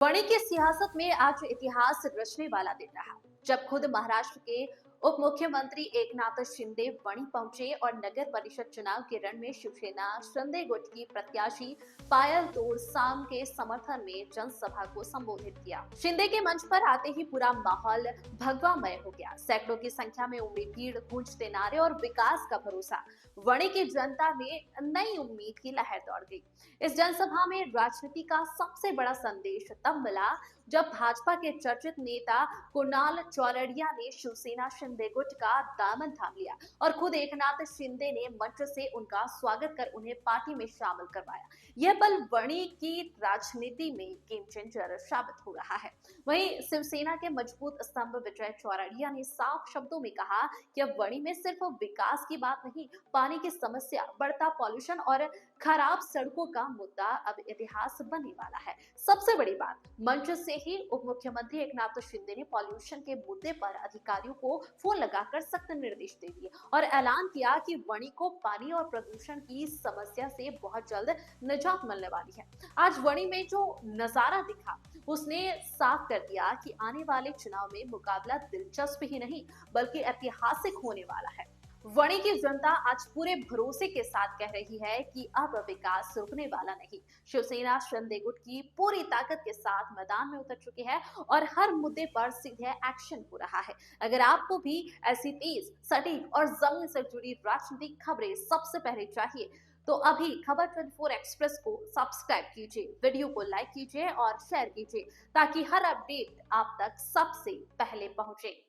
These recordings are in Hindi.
वणी की सियासत में आज इतिहास रचने वाला दिन रहा, जब खुद महाराष्ट्र के उप मुख्यमंत्री एकनाथ शिंदे वणी पहुंचे और नगर परिषद चुनाव के रण में शिवसेना शिंदे गुट की प्रत्याशी पायल तोरसाम के समर्थन में जनसभा को संबोधित किया। शिंदे के मंच पर आते ही पूरा माहौल भगवामय हो गया। सैकड़ों की संख्या में उमड़ी भीड़, गूंजते नारे और विकास का भरोसा। वणी की जनता में नई उम्मीद की लहर दौड़ गई। इस जनसभा में राजनीति का सबसे बड़ा संदेश तब मिला जब भाजपा के चर्चित नेता कुणाल चौरड़िया ने शिवसेना शिंदे गुट का दामन थाम लिया और खुद एकनाथ शिंदे ने मंच से उनका स्वागत कर उन्हें पार्टी में शामिल करवाया। यह पल वणी की राजनीति में गेम चेंजर साबित हो रहा है। वहीं शिवसेना के मजबूत स्तंभ विजय चौरड़िया ने साफ शब्दों में कहा कि अब वणी में सिर्फ विकास की बात नहीं, पानी की समस्या, बढ़ता पॉल्यूशन और खराब सड़कों का मुद्दा अब इतिहास बनने वाला है। सबसे बड़ी बात, मंच से ही उप मुख्यमंत्री एकनाथ शिंदे ने पॉल्यूशन के मुद्दे पर अधिकारियों को फोन लगाकर सख्त निर्देश दे दिए और ऐलान किया कि वणी को पानी और प्रदूषण की समस्या से बहुत जल्द निजात मिलने वाली है। आज वणी में जो नजारा दिखा उसने साफ कर दिया कि आने वाले चुनाव में मुकाबला दिलचस्प ही नहीं बल्कि ऐतिहासिक होने वाला है। वणी की जनता आज पूरे भरोसे के साथ कह रही है कि अब विकास रुकने वाला नहीं। शिवसेना शिंदे गुट की पूरी ताकत के साथ मैदान में उतर चुकी है और हर मुद्दे पर सीधे एक्शन हो रहा है। अगर आपको भी ऐसी तेज, सटीक और जमीन से जुड़ी राजनीतिक खबरें सबसे पहले चाहिए तो अभी खबर 24 एक्सप्रेस को सब्सक्राइब कीजिए, वीडियो को लाइक कीजिए और शेयर कीजिए ताकि हर अपडेट आप तक सबसे पहले पहुंचे।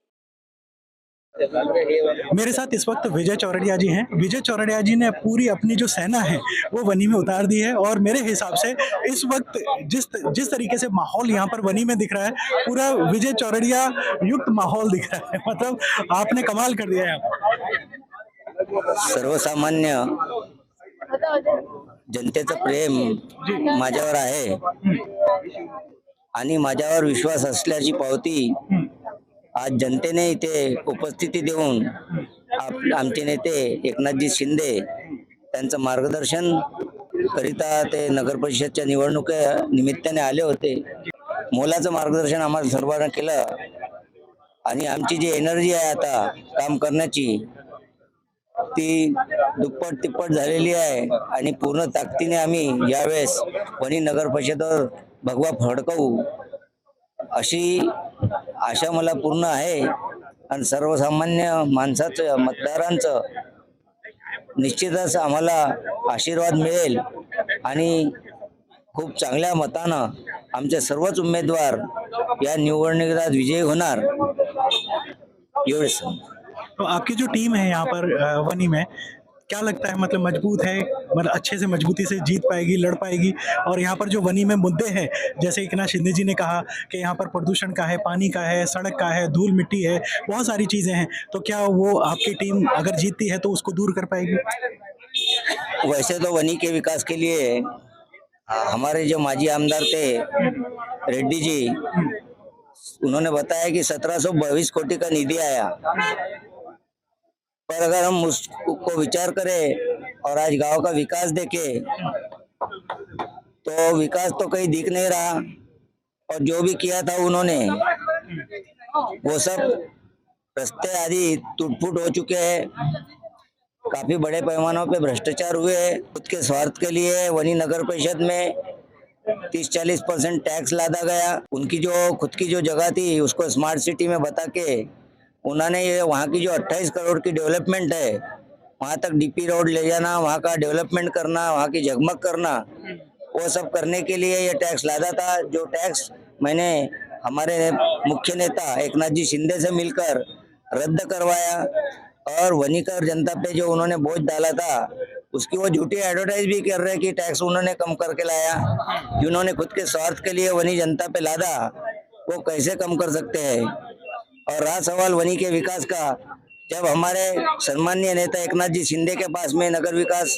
मेरे साथ इस वक्त विजय चौरड़िया जी हैं। विजय चौरड़िया जी ने पूरी अपनी जो सेना है वो वनी में उतार दी है और मेरे हिसाब से इस वक्त जिस तरीके से माहौल यहाँ पर वनी में दिख रहा है, पूरा विजय चौरड़िया युक्त माहौल दिख रहा है। मतलब आपने कमाल कर दिया है। सर्वसामान्य जनतेचं प्रेम माझ्यावर आहे आणि माझ्यावर विश्वास असल्याची पावती आज जनतेने इथे उपस्थिती देऊन आमचे नेते एकनाथजी शिंदे त्यांचं मार्गदर्शन करिता ते नगर परिषदच्या निवडणुका निमित्ताने आले होते। मोलाचं मार्गदर्शन आम्हाला सर्वांना केलं आणि आमची जी एनर्जी आहे आता काम करण्याची ती दुप्पट तिप्पट झालेली आहे आणि पूर्ण ताकदीने आम्ही यावेळेस वणी नगर परिषदेवर भगवा फडकवू अशी आशा मला पूर्ण आहे आणि सर्वसामान्य माणसाचं, मतदारांचं निश्चितच आम्हाला आशीर्वाद मिळेल आणि खूप चांगल्या मतानं आमचे सर्वच उमेदवार या निवडणुकीत विजयी होणार एवढेच। तो आपकी जो टीम है यहाँ पर वनी में, क्या लगता है, मतलब मजबूत है, मतलब अच्छे से मजबूती से जीत पाएगी, लड़ पाएगी? और यहाँ पर जो वनी में मुद्दे हैं, जैसे एकनाथ शिंदे जी ने कहा कि यहाँ पर प्रदूषण का है, पानी का है, सड़क का है, धूल मिट्टी है, बहुत सारी चीजें हैं, तो क्या वो आपकी टीम अगर जीतती है तो उसको दूर कर पाएगी? वैसे तो वनी के विकास के लिए हमारे जो माजी आमदार थे रेड्डी जी, उन्होंने बताया कि 1722 कोटी का निधि आया, पर अगर हम उसको विचार करें और आज गांव का विकास देखें तो विकास तो कहीं दिख नहीं रहा और जो भी किया था उन्होंने वो सब रास्ते आदि टूट-फूट हो चुके हैं। काफी बड़े पैमानों पे भ्रष्टाचार हुए हैं। खुद के स्वार्थ के लिए वनी नगर परिषद में 30-40% टैक्स लादा गया। उनकी जो खुद की जो जगह थी उसको स्मार्ट सिटी में बता के उन्होंने ये वहाँ की जो 28 करोड़ की डेवलपमेंट है, वहाँ तक डीपी रोड ले जाना, वहाँ का डेवलपमेंट करना, वहाँ की जगमग करना, वो सब करने के लिए ये टैक्स लादा था। जो टैक्स मैंने हमारे मुख्य नेता एकनाथ जी शिंदे से मिलकर रद्द करवाया और वनीकर जनता पे जो उन्होंने बोझ डाला था उसकी वो झूठी एडवर्टाइज भी कर रहे कि टैक्स उन्होंने कम करके लाया। जिन्होंने खुद के स्वार्थ के लिए वनी जनता पे लादा वो कैसे कम कर सकते हैं? और रहा सवाल वनी के विकास का, जब हमारे सम्मानीय नेता एकनाथ जी शिंदे के पास में नगर विकास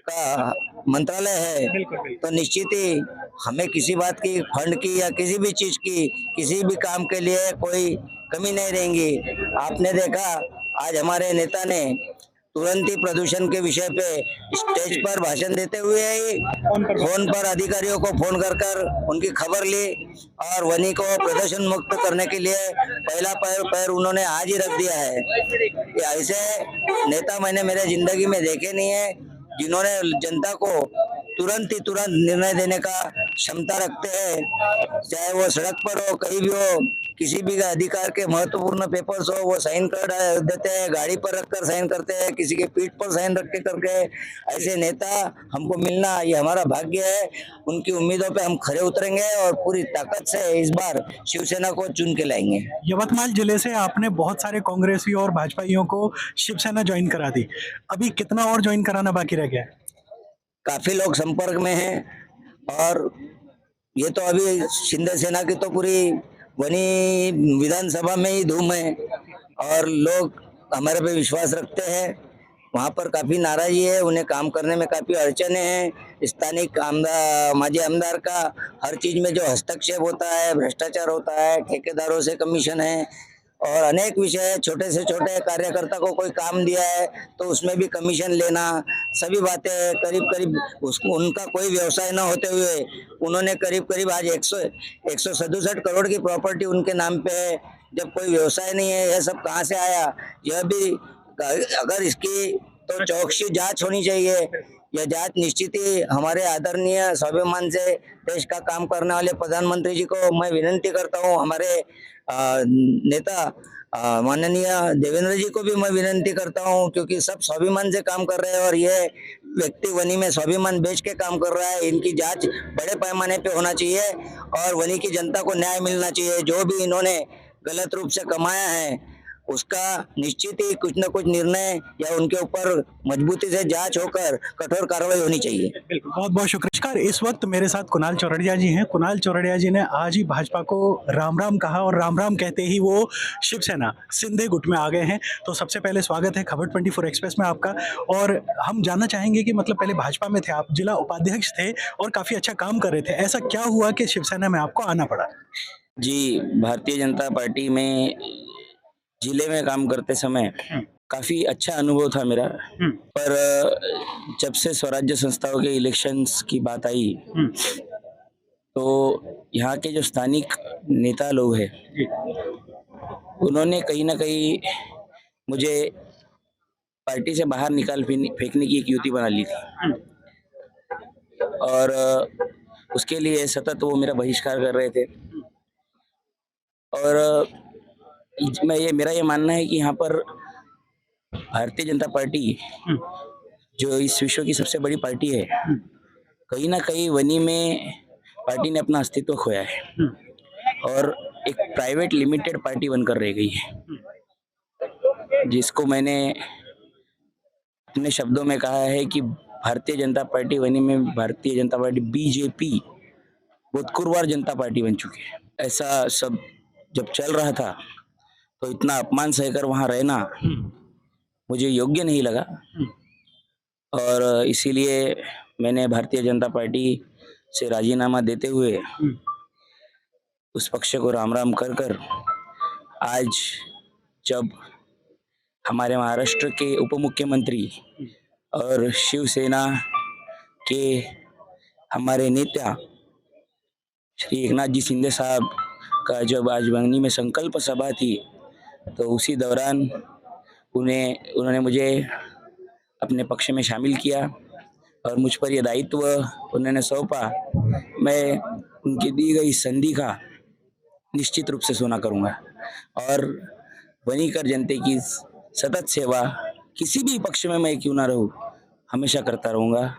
का मंत्रालय है तो निश्चित ही हमें किसी बात की, फंड की या किसी भी चीज की, किसी भी काम के लिए कोई कमी नहीं रहेगी। आपने देखा आज हमारे नेता ने तुरंत ही प्रदूषण के विषय पे स्टेज पर भाषण देते हुए ही फोन पर अधिकारियों को फोन कर कर उनकी खबर ली और वनी को प्रदूषण मुक्त करने के लिए पहला पैर उन्होंने आज ही रख दिया है। ये ऐसे नेता मैंने मेरे जिंदगी में देखे नहीं है जिन्होंने जनता को तुरंत निर्णय देने का क्षमता रखते हैं, चाहे वो सड़क पर हो, कहीं भी हो, किसी भी अधिकार के महत्वपूर्ण पेपर्स हो वो साइन कर देते हैं, गाड़ी पर रखकर साइन करते हैं, किसी के पीठ पर साइन रख के करके। ऐसे नेता हमको मिलना ये हमारा भाग्य है। उनकी उम्मीदों पे हम खरे उतरेंगे और पूरी ताकत से इस बार शिवसेना को चुन के लाएंगे। यवतमाल जिले से आपने बहुत सारे कांग्रेसी और भाजपाइयों को शिवसेना ज्वाइन करा दी, अभी कितना और ज्वाइन कराना बाकी रह गया है? काफी लोग संपर्क में हैं और ये तो अभी शिंदे सेना की तो पूरी वनी विधानसभा में ही धूम है और लोग हमारे पे विश्वास रखते हैं। वहाँ पर काफी नाराजगी है, उन्हें काम करने में काफी अड़चने हैं। स्थानिक माजी आमदार का हर चीज में जो हस्तक्षेप होता है, भ्रष्टाचार होता है, ठेकेदारों से कमीशन है और अनेक विषय, छोटे से छोटे कार्यकर्ता को कोई काम दिया है तो उसमें भी कमीशन लेना, सभी बातें करीब उसको उनका कोई व्यवसाय न होते हुए उन्होंने करीब आज 167 करोड़ की प्रॉपर्टी उनके नाम पे है। जब कोई व्यवसाय नहीं है, यह सब कहाँ से आया? यह भी अगर इसकी तो चौकसी जांच होनी चाहिए। यह जांच निश्चित ही हमारे आदरणीय स्वाभिमान से देश का काम करने वाले प्रधानमंत्री जी को मैं विनती करता हूँ, हमारे नेता माननीय देवेंद्र जी को भी मैं विनती करता हूँ, क्योंकि सब स्वाभिमान से काम कर रहे हैं और ये व्यक्ति वनी में स्वाभिमान बेच के काम कर रहा है। इनकी जांच बड़े पैमाने पे होना चाहिए और वनी की जनता को न्याय मिलना चाहिए। जो भी इन्होंने गलत रूप से कमाया है उसका निश्चित ही कुछ न कुछ निर्णय या उनके ऊपर मजबूती से जांच होकर कठोर कार्रवाई होनी चाहिए। बहुत बहुत शुक्रिया। इस वक्त मेरे साथ कुणाल चौरड़िया जी हैं। कुणाल चौरड़िया जी ने आज ही भाजपा को राम राम कहा और राम राम कहते ही वो शिवसेना सिंधे गुट में आ गए हैं। तो सबसे पहले स्वागत है खबर 24 एक्सप्रेस में आपका। और हम जानना चाहेंगे कि मतलब पहले भाजपा में थे आप, जिला उपाध्यक्ष थे और काफी अच्छा काम कर रहे थे, ऐसा क्या हुआ कि शिवसेना में आपको आना पड़ा? जी, भारतीय जनता पार्टी में जिले में काम करते समय काफी अच्छा अनुभव था मेरा, पर जब से स्वराज्य संस्थाओं के इलेक्शंस की बात आई तो यहाँ के जो स्थानिक नेता लोग हैं उन्होंने कहीं ना कहीं मुझे पार्टी से बाहर निकाल फेंकने की एक युक्ति बना ली थी और उसके लिए सतत वो मेरा बहिष्कार कर रहे थे। और मेरा ये मानना है कि यहाँ पर भारतीय जनता पार्टी जो इस विश्व की सबसे बड़ी पार्टी है, कहीं ना कहीं वनी में पार्टी ने अपना अस्तित्व खोया है और एक प्राइवेट लिमिटेड पार्टी बनकर रह गई है, जिसको मैंने अपने शब्दों में कहा है कि भारतीय जनता पार्टी वनी में भारतीय जनता पार्टी बीजेपी भूतपूर्व जनता पार्टी बन चुकी है। ऐसा सब जब चल रहा था तो इतना अपमान सहकर वहां रहना मुझे योग्य नहीं लगा और इसीलिए मैंने भारतीय जनता पार्टी से राजीनामा देते हुए उस पक्ष को राम राम कर आज जब हमारे महाराष्ट्र के उप मुख्यमंत्री और शिवसेना के हमारे नेता श्री एकनाथ जी शिंदे साहब का जब आज बंगनी में संकल्प सभा थी तो उसी दौरान उन्होंने मुझे अपने पक्ष में शामिल किया और मुझ पर यह दायित्व उन्होंने सौंपा। मैं उनकी दी गई संधि का निश्चित रूप से सोना करूंगा और वनीकर जनते की सतत सेवा किसी भी पक्ष में मैं क्यों ना रहूं हमेशा करता रहूंगा।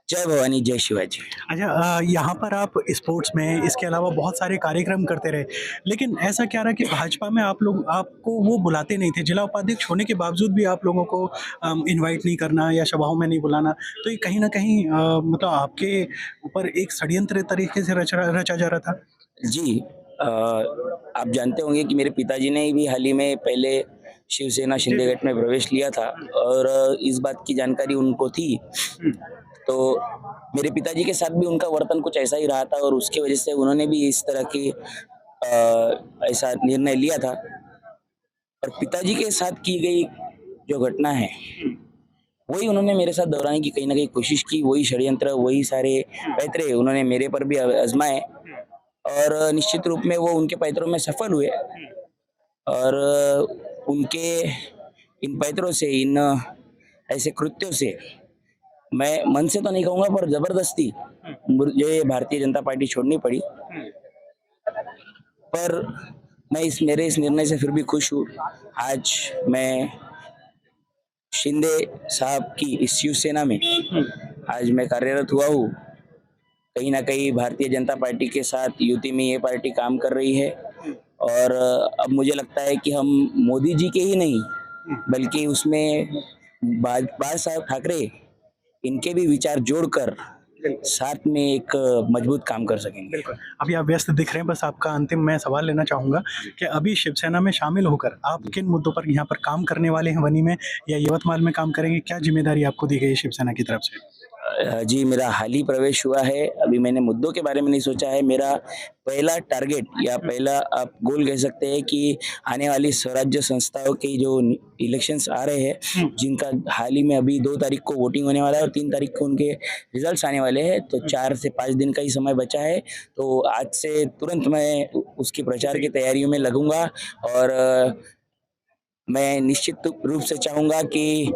जय भवानी, जय शिवाजी। अच्छा, यहाँ पर आप स्पोर्ट्स में इसके अलावा बहुत सारे कार्यक्रम करते रहे, लेकिन ऐसा क्या रहा कि भाजपा में आपको वो बुलाते नहीं थे? जिला उपाध्यक्ष होने के बावजूद भी आप लोगों को इनवाइट नहीं करना या सभाओं में नहीं बुलाना, तो ये कहीं ना कहीं मतलब आपके ऊपर एक षड्यंत्र तरीके से रचा जा रहा था? जी, आप जानते होंगे कि मेरे पिताजी ने भी हाल ही में पहले शिवसेना शिंदेगढ़ में प्रवेश लिया था और इस बात की जानकारी उनको थी। तो मेरे पिताजी के साथ भी उनका वर्तन कुछ ऐसा ही रहा था और उसके वजह से उन्होंने भी इस तरह की ऐसा निर्णय लिया था। और पिताजी के साथ की गई जो घटना है वही उन्होंने मेरे साथ दोहराने की कहीं ना कहीं कोशिश की, वही षड्यंत्र, वही सारे पैतरे उन्होंने मेरे पर भी आजमाए, और निश्चित रूप में वो उनके पैतरों में सफल हुए। और उनके इन पैतरों से, इन ऐसे कृत्यों से मैं मन से तो नहीं कहूंगा, पर जबरदस्ती मुझे भारतीय जनता पार्टी छोड़नी पड़ी। पर मैं मेरे इस निर्णय से फिर भी खुश हूँ। आज मैं शिंदे साहब की इस शिवसेना में आज मैं कार्यरत हुआ हूँ। कहीं ना कहीं भारतीय जनता पार्टी के साथ युति में ये पार्टी काम कर रही है, और अब मुझे लगता है कि हम मोदी जी के ही नहीं, बल्कि उसमें बाला साहब ठाकरे इनके भी विचार जोड़कर साथ में एक मजबूत काम कर सकेंगे। अभी आप व्यस्त दिख रहे हैं, बस आपका अंतिम मैं सवाल लेना चाहूँगा कि अभी शिवसेना में शामिल होकर आप किन मुद्दों पर यहाँ पर काम करने वाले हैं, वनी में या यवतमाल में काम करेंगे? क्या जिम्मेदारी आपको दी गई है शिवसेना की तरफ से? जी, मेरा हाल ही प्रवेश हुआ है, अभी मैंने मुद्दों के बारे में नहीं सोचा है। मेरा पहला टारगेट या पहला आप गोल कह सकते हैं कि आने वाली स्वराज्य संस्थाओं के जो इलेक्शंस आ रहे हैं, जिनका हाल ही में अभी 2 तारीख को वोटिंग होने वाला है और 3 तारीख को उनके रिजल्ट्स आने वाले हैं, तो 4 से 5 दिन का ही समय बचा है। तो आज से तुरंत मैं उसकी प्रचार की तैयारियों में लगूंगा, और मैं निश्चित रूप से चाहूँगा कि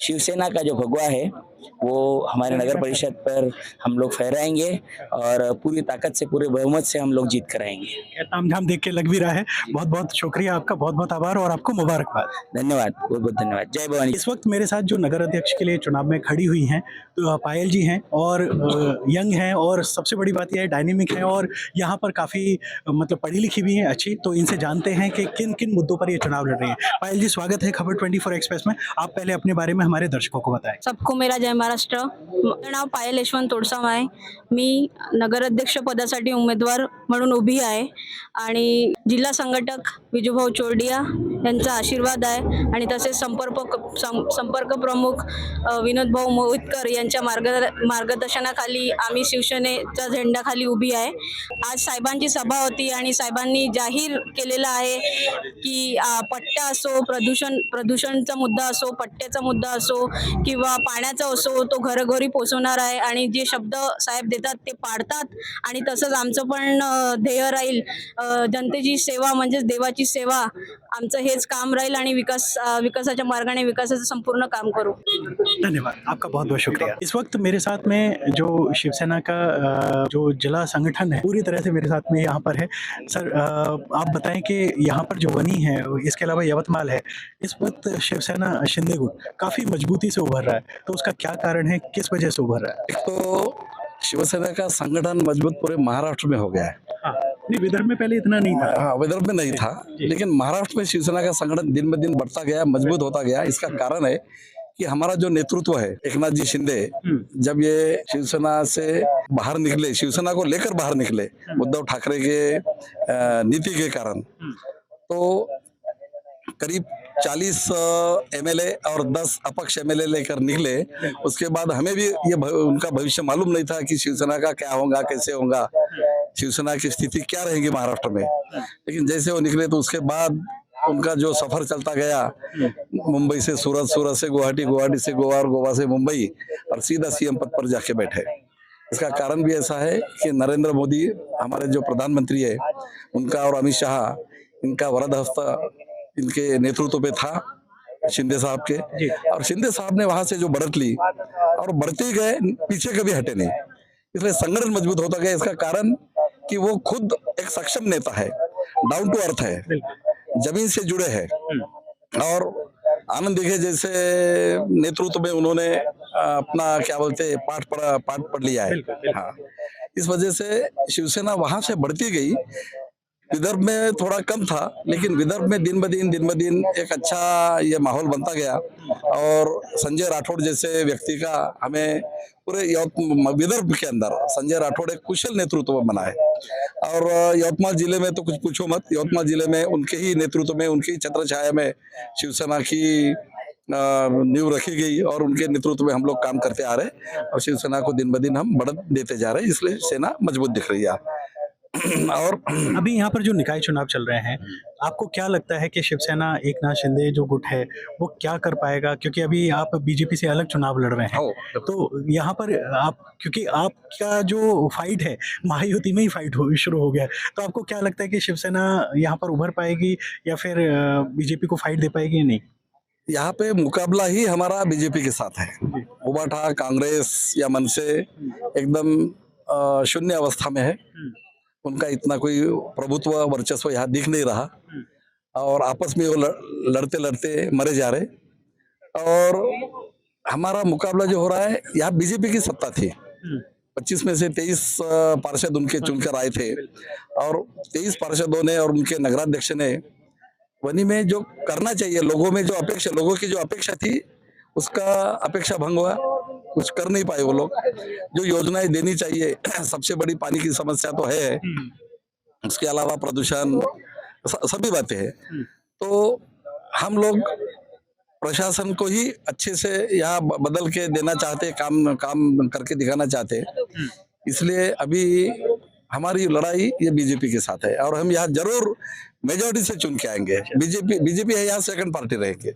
शिवसेना का जो भगवा है वो हमारे नगर परिषद पर हम लोग फहराएंगे, और पूरी ताकत से, पूरे बहुमत से हम लोग जीत कर आएंगे। तामझाम देख के लग भी रहा है। बहुत बहुत शुक्रिया आपका, बहुत बहुत आभार और आपको मुबारकबाद। धन्यवाद, बहुत बहुत धन्यवाद। जय भवानी। इस वक्त मेरे साथ जो नगर अध्यक्ष के लिए चुनाव में खड़ी हुई हैं, तो पायल जी हैं, और यंग हैं, और सबसे बड़ी बात यह है डायनेमिक हैं, और यहाँ पर काफ़ी मतलब पढ़ी लिखी भी हैं, अच्छी। तो इनसे जानते हैं कि किन किन मुद्दों पर ये चुनाव लड़ रही हैं। पायल जी, स्वागत है खबर 24 एक्सप्रेस में। आप पहले अपने बारे में हमारे दर्शकों को बताएं। सबको मेरा जय महाराष्ट्र. माझं नाव पायल यशवंत तोडसाम आहे. मी नगराध्यक्ष पदासाठी उमेदवार म्हणून उभी आहे आणि जिल्हा संघटक विजूभाऊ चोरडिया यांचा आशीर्वाद आहे, आणि तसेच संपर्क प्रमुख विनोदभाऊ मोहितकर यांच्या मार्गदर्शनाखाली आम्ही शिवसेनेच्या झेंड्याखाली उभी आहे. आज साहेबांची सभा होती आणि साहेबांनी जाहीर केलेलं आहे की पट्टा असो, प्रदूषणचा मुद्दा असो, पट्ट्याचा मुद्दा असो किंवा पाण्याचा असो, तो घरोघरी पोहोचवणार आहे, आणि जे शब्द साहेब देतात ते पाळतात. आणि तसंच आमचं पण ध्येय राहील जनतेची सेवा म्हणजेच देवाची सेवा. आमचं हेच काम राहील आणि विकासाच्या मार्गाने विकासाचं संपूर्ण काम करू. धन्यवाद, आपका बहुत बहुत शुक्रिया। इस वक्त मेरे साथ में जो शिवसेना का जो जिला संगठन है पूरी तरह से मेरे साथ में यहाँ पर है। सर, आप बताएं कि यहाँ पर जो वनी है, इसके अलावा यवतमाल है, इस वक्त शिवसेना शिंदे गुट काफ़ी मजबूती से उभर रहा है, तो उसका क्या कारण है, किस वजह से उभर रहा है? एक तो शिवसेना का संगठन मजबूत पूरे महाराष्ट्र में हो गया है। हाँ, नहीं, विदर्भ में पहले इतना नहीं था। हाँ, विदर्भ में नहीं था, लेकिन महाराष्ट्र में शिवसेना का संगठन दिन ब दिन बढ़ता गया, मजबूत होता गया। इसका कारण है कि हमारा जो नेतृत्व है, एकनाथ जी शिंदे, जब ये शिवसेना से बाहर निकले, शिवसेना को लेकर बाहर निकले उद्धव ठाकरे के नीति के कारण, तो करीब 40 एमएलए और 10 अपक्ष एमएलए लेकर निकले। उसके बाद हमें भी ये उनका भविष्य मालूम नहीं था कि शिवसेना का क्या होगा, कैसे होगा, शिवसेना की स्थिति क्या रहेगी महाराष्ट्र में। लेकिन जैसे वो निकले तो उसके बाद उनका जो सफर चलता गया, मुंबई से सूरत, सूरत से गुवाहाटी, गुवाहाटी से गोवा और गोवा से मुंबई, और सीधा सीएम पद पर जाके बैठे। इसका कारण भी ऐसा है कि नरेंद्र मोदी हमारे जो प्रधानमंत्री है, उनका और अमित शाह इनका वरद हस्त इनके नेतृत्व पे था, शिंदे साहब के। और शिंदे साहब ने वहां से जो बढ़त ली और बढ़ते ही गए, पीछे कभी हटे नहीं, इसलिए संगठन मजबूत होता गया। इसका कारण कि वो खुद एक सक्षम नेता है, डाउन टू अर्थ है, जमीन से जुड़े हैं, और आनंद दिघे जैसे नेतृत्व में उन्होंने अपना क्या बोलते पाठ पढ़ लिया है। हाँ, इस वजह से शिवसेना वहां से बढ़ती गई। विदर्भ में थोड़ा कम था, लेकिन विदर्भ में दिन ब दिन एक अच्छा ये माहौल बनता गया, और संजय राठौड़ जैसे व्यक्ति का हमें पूरे विदर्भ के अंदर संजय राठौड़ एक कुशल नेतृत्व बना है। और यवतमाल जिले में तो कुछ पूछो मत, यवतमाल जिले में उनके ही नेतृत्व में, उनकी ही छत्र छाया में शिवसेना की नींव रखी गई, और उनके नेतृत्व में हम लोग काम करते आ रहे हैं, और शिवसेना को दिन ब दिन हम बढ़त देते जा रहे हैं, इसलिए सेना मजबूत दिख रही है। और अभी यहाँ पर जो निकाय चुनाव चल रहे हैं, आपको क्या लगता है कि शिवसेना एकनाथ शिंदे जो गुट है वो क्या कर पाएगा, क्योंकि अभी आप बीजेपी से अलग चुनाव लड़ रहे हैं, तो यहाँ पर आप, क्योंकि आपका जो फाइट है महायुति में ही फाइट हो शुरू हो गया है, तो आपको क्या लगता है कि शिवसेना यहाँ पर उभर पाएगी या फिर बीजेपी को फाइट दे पाएगी या नहीं? यहाँ पे मुकाबला ही हमारा बीजेपी के साथ है। उबाठा कांग्रेस या मनसे एकदम शून्य अवस्था में है, उनका इतना कोई प्रभुत्व वर्चस्व यहाँ दिख नहीं रहा और आपस में वो लड़ते लड़ते मरे जा रहे। और हमारा मुकाबला जो हो रहा है, यहाँ बीजेपी की सत्ता थी, 25 में से 23 पार्षद उनके चुनकर आए थे और 23 पार्षदों ने और उनके नगराध्यक्ष ने वनी में जो करना चाहिए, लोगों की जो अपेक्षा थी उसका अपेक्षा भंग हुआ, कुछ कर नहीं पाए वो लोग। जो योजनाएं देनी चाहिए, सबसे बड़ी पानी की समस्या तो है, उसके अलावा प्रदूषण, सभी बातें हैं। तो हम लोग प्रशासन को ही अच्छे से यहाँ बदल के देना चाहते, काम करके दिखाना चाहते, इसलिए अभी हमारी लड़ाई ये बीजेपी के साथ है और हम यहाँ जरूर मेजोरिटी से चुन के आएंगे। बीजेपी है यहाँ सेकंड पार्टी रहेंगे।